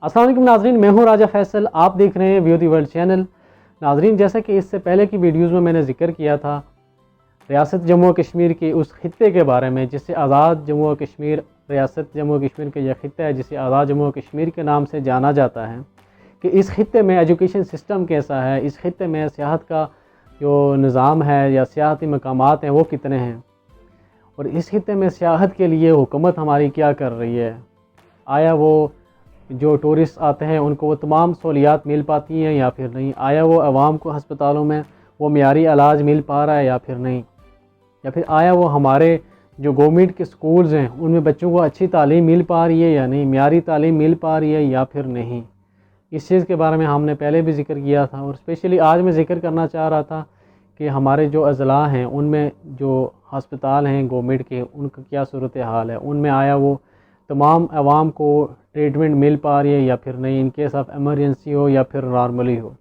अस्सलाम वालेकुम नाजरीन, मैं हूं राजा फैसल। आप देख रहे हैं व्यू दी वर्ल्ड चैनल। नाजरीन, जैसा कि इससे पहले की वीडियोज़ में मैंने जिक्र किया था रियासत जम्मू और कश्मीर के उस खित्ते के बारे में जिसे आज़ाद जम्मू और कश्मीर, रियासत जम्मू और कश्मीर का यह खित्ता है जिसे आज़ाद जम्मू और कश्मीर के नाम से जाना जाता है, कि इस खित्ते में एजुकेशन सिस्टम कैसा है, इस खित्ते में सियाहत का जो निज़ाम है या सियाहती मकामात हैं वो कितने हैं, और इस खित्ते में सियाहत के लिए हुकूमत हमारी क्या कर रही है। आया वो जो टूरिस्ट आते हैं उनको वो तमाम सहूलियात मिल पाती हैं या फिर नहीं। आया वो आवाम को हस्पतालों में वो मियारी इलाज मिल पा रहा है या फिर नहीं। या फिर आया वो हमारे जो गवर्नमेंट के स्कूल्स हैं उनमें बच्चों को अच्छी तालीम मिल पा रही है या नहीं, मियारी तालीम मिल पा रही है या फिर नहीं। इस चीज़ के बारे में हमने पहले भी जिक्र किया था, और स्पेशली आज मैं जिक्र करना चाह रहा था कि हमारे जो अज़ला हैं उनमें जो हस्पताल हैं गवर्नमेंट के, उनका क्या सूरत हाल है, उनमें आया वो तमाम आवाम को ट्रीटमेंट मिल पा रही है या फिर नहीं, इन केस ऑफ एमरजेंसी हो या फिर नॉर्मली हो।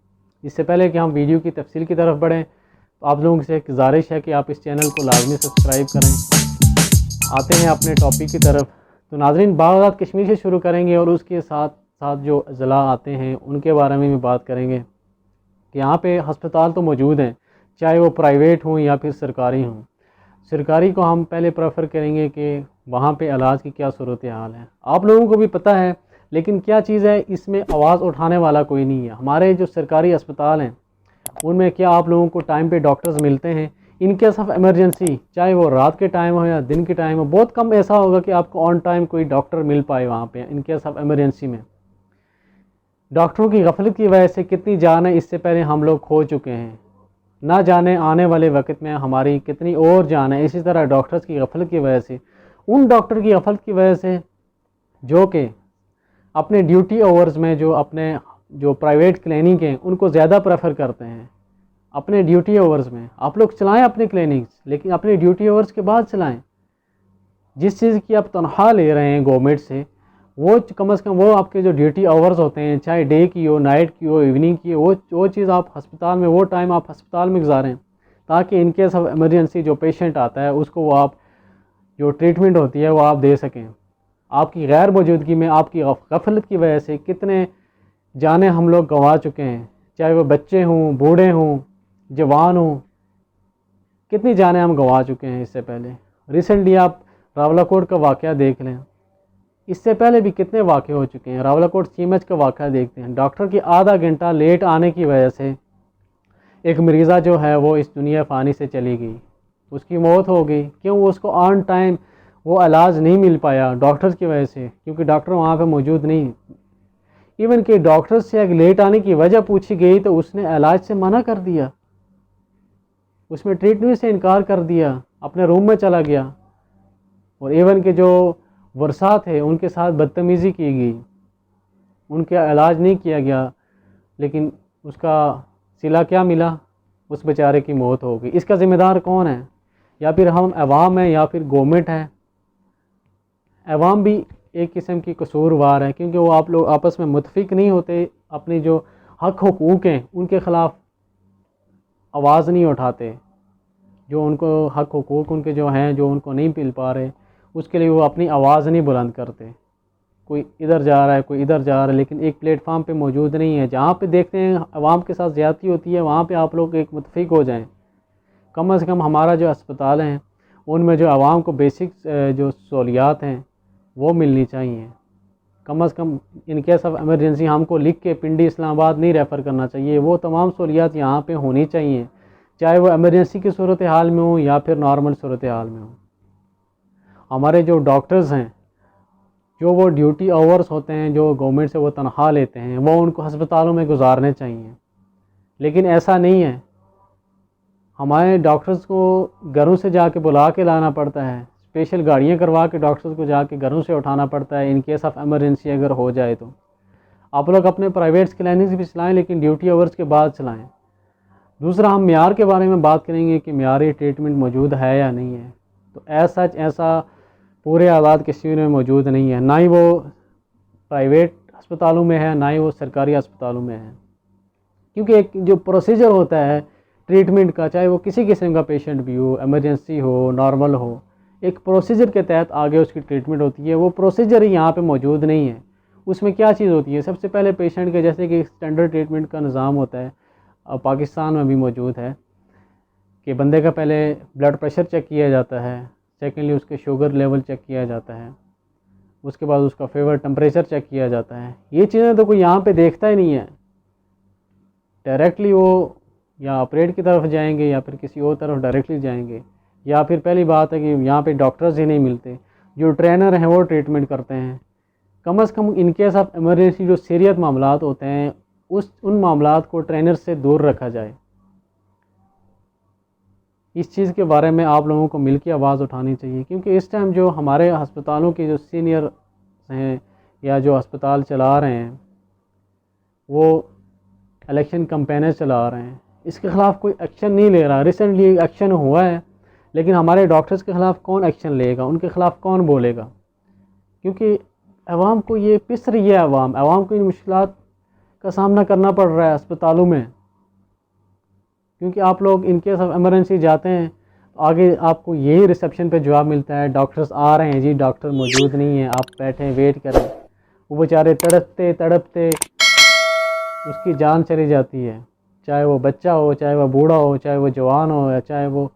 इससे पहले कि हम वीडियो की तफसील की तरफ बढ़ें तो आप लोगों से एक गुजारिश है कि आप इस चैनल को लाजमी सब्सक्राइब करें। आते हैं अपने टॉपिक की तरफ। तो नाजरीन, बागदाद कश्मीर से शुरू करेंगे और उसके साथ साथ जो अज़ला आते हैं उनके बारे में भी बात करेंगे कि यहाँ पे हस्पताल तो मौजूद हैं, चाहे वो प्राइवेट हों या फिर सरकारी हों। सरकारी को हम पहले प्रेफर करेंगे कि वहाँ पे इलाज की क्या सूरत हाल है। आप लोगों को भी पता है, लेकिन क्या चीज़ है, इसमें आवाज़ उठाने वाला कोई नहीं है। हमारे जो सरकारी अस्पताल हैं उनमें क्या आप लोगों को टाइम पे डॉक्टर्स मिलते हैं? इन केस ऑफ इमरजेंसी, चाहे वो रात के टाइम हो या दिन के टाइम हो, बहुत कम ऐसा होगा कि आपको ऑन टाइम कोई डॉक्टर मिल पाए वहाँ पे इन केस ऑफ इमरजेंसी में। डॉक्टरों की गफलत की वजह से कितनी जानें इससे पहले हम लोग खो चुके हैं, ना जाने आने वाले वक्त में हमारी कितनी और जान है। इसी तरह डॉक्टर्स की गफलत की वजह से, उन डॉक्टर की गफलत की वजह से जो कि अपने ड्यूटी आवर्स में जो अपने जो प्राइवेट क्लिनिक हैं उनको ज़्यादा प्रेफर करते हैं। अपने ड्यूटी आवर्स में आप लोग चलाएं अपने क्लिनिक्स, लेकिन अपने ड्यूटी आवर्स के बाद चलाएं। जिस चीज़ की आप तनख्वाह ले रहे हैं गवर्नमेंट से, वो कम से कम वो आपके जो ड्यूटी आवर्स होते हैं, चाहे डे की हो, नाइट की हो, इवनिंग की हो, वो चीज़ आप अस्पताल में, वो टाइम आप अस्पताल में गुजारें, ताकि इन केस ऑफ इमरजेंसी जो पेशेंट आता है उसको वो आप जो ट्रीटमेंट होती है वो आप दे सकें। आपकी गैर मौजूदगी में, आपकी गफलत की वजह से कितने जाने हम लोग गंवा चुके हैं, चाहे वो बच्चे हों, बूढ़े हों, जवान हों, कितनी जाने हम गंवा चुके हैं। इससे पहले रिसेंटली आप रावलाकोट का वाक़या देख लें, इससे पहले भी कितने वाक़े हो चुके हैं। रावलाकोट सीमेज का वाक़ा देखते हैं, डॉक्टर की आधा घंटा लेट आने की वजह से एक मरीज़ा जो है वो इस दुनिया फ़ानी से चली गई, उसकी मौत हो गई। क्यों? उसको ऑन टाइम वो इलाज नहीं मिल पाया डॉक्टर्स की वजह से, क्योंकि डॉक्टर वहाँ पे मौजूद नहीं। इवन कि डॉक्टर से अगर लेट आने की वजह पूछी गई तो उसने इलाज से मना कर दिया, उसमें ट्रीटमेंट से इनकार कर दिया, अपने रूम में चला गया। और इवन के जो वर्षा थे उनके साथ बदतमीज़ी की गई, उनका इलाज नहीं किया गया, लेकिन उसका सिला क्या मिला? उस बेचारे की मौत हो गई। इसका ज़िम्मेदार कौन है? या फिर हम अवाम हैं या फिर गवर्नमेंट है? अवाम भी एक किस्म की कसूरवार है, क्योंकि वो आप लोग आपस में मुत्तफिक नहीं होते, अपने जो हक हुकूक हैं उनके ख़िलाफ़ आवाज़ नहीं उठाते। जो उनको हक हुकूक उनके जो हैं, जो उनको नहीं मिल पा रहे, उसके लिए वो अपनी आवाज़ नहीं बुलंद करते। कोई इधर जा रहा है, कोई इधर जा रहा है, लेकिन एक प्लेटफार्म पे मौजूद नहीं है। जहाँ पे देखते हैं आवाम के साथ ज़्यादती होती है, वहाँ पे आप लोग एक मुत्तफिक हो जाएं। कम से कम हमारा जो अस्पताल हैं उनमें जो आवाम को बेसिक जो सहूलियात हैं वो मिलनी चाहिए। कम से कम इन केस ऑफ एमरजेंसी हमको लिख के पिंडी इस्लामाबाद नहीं रेफ़र करना चाहिए, वो तमाम सहूलियात यहाँ पे होनी चाहिए, चाहे वो एमरजेंसी की सूरत हाल में हो या फिर नॉर्मल सूरत हाल में हो। हमारे जो डॉक्टर्स हैं, जो वो ड्यूटी आवर्स होते हैं, जो गवर्नमेंट से वो तनख्वाह लेते हैं, वो उनको हस्पतालों में गुजारने चाहिए, लेकिन ऐसा नहीं है। हमारे डॉक्टर्स को घरों से जाके बुला के लाना पड़ता है, स्पेशल गाड़ियाँ करवा के डॉक्टर्स को जाके घरों से उठाना पड़ता है इन केस ऑफ एमरजेंसी अगर हो जाए तो। आप लोग अपने प्राइवेट क्लिनिक्स भी चलाएँ, लेकिन ड्यूटी आवर्स के बाद चलाएँ। दूसरा, हम म्यार के बारे में बात करेंगे कि म्यारी ट्रीटमेंट मौजूद है या नहीं है। तो ऐसा पूरे आज़ाद कश्मीर में मौजूद नहीं है, ना ही वो प्राइवेट अस्पतालों में है, ना ही वो सरकारी अस्पतालों में है। क्योंकि एक जो प्रोसीजर होता है ट्रीटमेंट का, चाहे वो किसी किस्म का पेशेंट भी हो, एमरजेंसी हो, नॉर्मल हो, एक प्रोसीजर के तहत आगे उसकी ट्रीटमेंट होती है। वो प्रोसीजर ही यहाँ पे मौजूद नहीं है। उसमें क्या चीज़ होती है, सबसे पहले पेशेंट के जैसे कि स्टैंडर्ड ट्रीटमेंट का निज़ाम होता है, अब पाकिस्तान में भी मौजूद है कि बंदे का पहले ब्लड प्रेशर चेक किया जाता है, सेकेंडली उसके शुगर लेवल चेक किया जाता है, उसके बाद उसका फेवर टेम्परेचर चेक किया जाता है। ये चीज़ें तो कोई यहाँ पे देखता ही नहीं है, डायरेक्टली वो या ऑपरेट की तरफ जाएंगे या फिर किसी और तरफ डायरेक्टली जाएंगे, या फिर पहली बात है कि यहाँ पे डॉक्टर्स ही नहीं मिलते, जो ट्रेनर हैं वो ट्रीटमेंट करते हैं। कम से कम इन केस ऑफ इमरजेंसी जो सीरियस मामलात होते हैं उन मामलात को ट्रेनर से दूर रखा जाए। इस चीज़ के बारे में आप लोगों को मिलकर आवाज़ उठानी चाहिए, क्योंकि इस टाइम जो हमारे अस्पतालों के जो सीनियर हैं या जो अस्पताल चला रहे हैं वो इलेक्शन कैंपेन चला रहे हैं, इसके ख़िलाफ़ कोई एक्शन नहीं ले रहा। रिसेंटली एक्शन हुआ है, लेकिन हमारे डॉक्टर्स के ख़िलाफ़ कौन एक्शन लेगा, उनके ख़िलाफ़ कौन बोलेगा? क्योंकि अवाम को ये पिस रही है, अवाम को इन मुश्किलात का सामना करना पड़ रहा है अस्पतालों में। क्योंकि आप लोग इन केस ऑफ इमरजेंसी जाते हैं तो आगे आपको यही रिसेप्शन पे जवाब मिलता है, डॉक्टर्स आ रहे हैं जी, डॉक्टर मौजूद नहीं है, आप बैठें वेट करें। वो बेचारे तड़पते तड़पते उसकी जान चली जाती है, चाहे वो बच्चा हो, चाहे वो बूढ़ा हो, चाहे वो जवान हो, या चाहे वो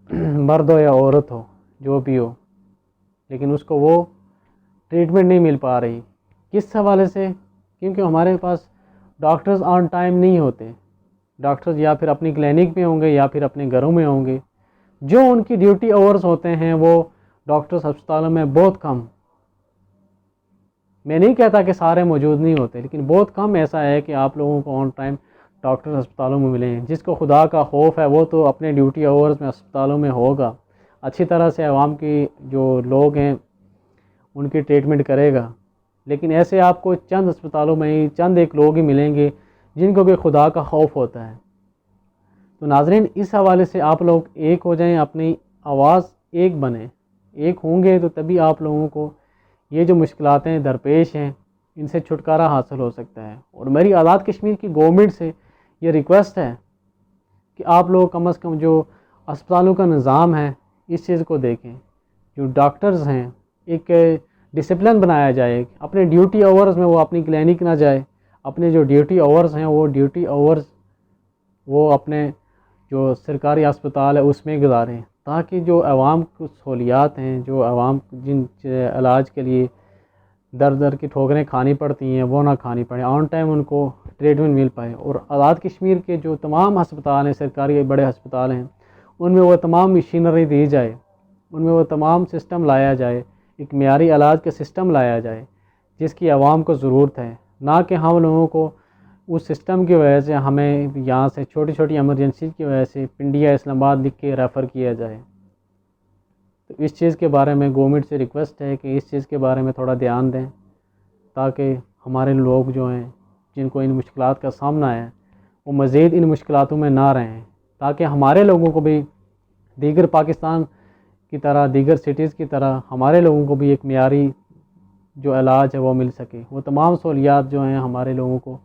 मर्द हो या औरत हो, जो भी हो, लेकिन उसको वो ट्रीटमेंट नहीं मिल पा रही। किस हवाले से? क्योंकि हमारे पास डॉक्टर्स ऑन टाइम नहीं होते। डॉक्टर्स या फिर अपनी क्लिनिक में होंगे या फिर अपने घरों में होंगे। जो उनकी ड्यूटी आवर्स होते हैं वो डॉक्टर्स अस्पतालों में बहुत कम, मैं नहीं कहता कि सारे मौजूद नहीं होते, लेकिन बहुत कम ऐसा है कि आप लोगों को ऑन टाइम डॉक्टर्स अस्पतालों में मिलें। जिसको खुदा का खौफ है वो तो अपने ड्यूटी आवर्स में अस्पतालों में होगा, अच्छी तरह से आवाम की जो लोग हैं उनकी ट्रीटमेंट करेगा। लेकिन ऐसे आपको चंद अस्पतालों में ही चंद एक लोग ही मिलेंगे जिनको कि खुदा का खौफ होता है। तो नाज़रीन, इस हवाले से आप लोग एक हो जाएं, अपनी आवाज़ एक बने। एक होंगे तो तभी आप लोगों को ये जो मुश्किलातें दरपेश हैं इनसे छुटकारा हासिल हो सकता है। और मेरी आज़ाद कश्मीर की गवर्नमेंट से ये रिक्वेस्ट है कि आप लोग कम से कम जो अस्पतालों का निज़ाम है इस चीज़ को देखें। जो डॉक्टर्स हैं एक डिसिप्लिन बनाया जाए, अपने ड्यूटी आवर्स में वो अपनी क्लिनिक ना जाए, अपने जो ड्यूटी आवर्स हैं वो ड्यूटी आवर्स वो अपने जो सरकारी अस्पताल है उसमें गुजारें, ताकि जो आवाम को सहूलियात हैं, जो आवाम जिन इलाज के लिए दर दर की ठोकरें खानी पड़ती हैं वो ना खानी पड़े, ऑन टाइम उनको ट्रीटमेंट मिल पाए। और आज़ाद कश्मीर के जो तमाम अस्पताल हैं, सरकारी बड़े अस्पताल हैं, उनमें वो तमाम मशीनरी दी जाए, उनमें वो तमाम सिस्टम लाया जाए, एक मेयारी इलाज का सिस्टम लाया जाए जिसकी आवाम को ज़रूरत है। ना कि हम लोगों को उस सिस्टम की वजह से हमें यहाँ से छोटी छोटी इमरजेंसी की वजह से पिंडी या इस्लामाबाद लिख के रेफ़र किया जाए। तो इस चीज़ के बारे में गवर्नमेंट से रिक्वेस्ट है कि इस चीज़ के बारे में थोड़ा ध्यान दें, ताकि हमारे लोग जो हैं जिनको इन मुश्किलात का सामना है वो मज़ीद इन मुश्किलातों में ना रहें, ताकि हमारे लोगों को भी दीगर पाकिस्तान की तरह, दीगर सिटीज़ की तरह हमारे लोगों को भी एक मेयारी जो इलाज है वो मिल सके, वो तमाम सहूलियात जो हैं हमारे लोगों को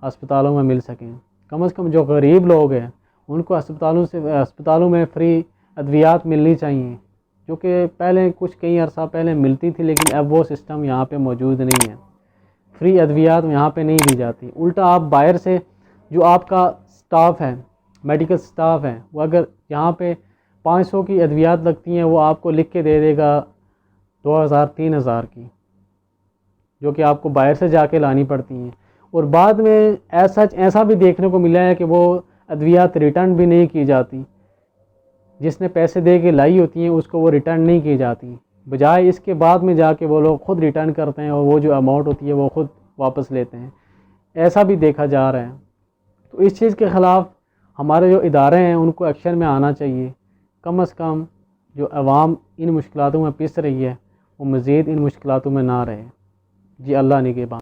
अस्पतालों में मिल सकें। कम से कम जो गरीब लोग हैं उनको अस्पतालों में फ्री अद्वियात मिलनी चाहिए, जो कि पहले कई अरसा पहले मिलती थी, लेकिन अब वो सिस्टम यहाँ पे मौजूद नहीं है। फ्री अद्वियात यहाँ पे नहीं दी जाती, उल्टा आप बाहर से जो आपका स्टाफ है, मेडिकल स्टाफ है, वो अगर यहाँ पे 500 की अद्वियात लगती हैं वो आपको लिख के दे देगा 2000-3000 की, जो कि आपको बाहर से जाके लानी पड़ती हैं। और बाद में ऐसा भी देखने को मिला है कि वो अद्वियात रिटर्न भी नहीं की जाती, जिसने पैसे दे के लाई होती हैं उसको वो रिटर्न नहीं की जाती, बजाय इसके बाद में जाके वो लोग ख़ुद रिटर्न करते हैं और वो जो अमाउंट होती है वो ख़ुद वापस लेते हैं। ऐसा भी देखा जा रहा है। तो इस चीज़ के ख़िलाफ़ हमारे जो इदारे हैं उनको एक्शन में आना चाहिए। कम से कम जो आवाम इन मुश्किलातों में पिस रही है वो मज़ीद इन मुश्किलातों में ना रहे। जी, अल्लाह निगहबान।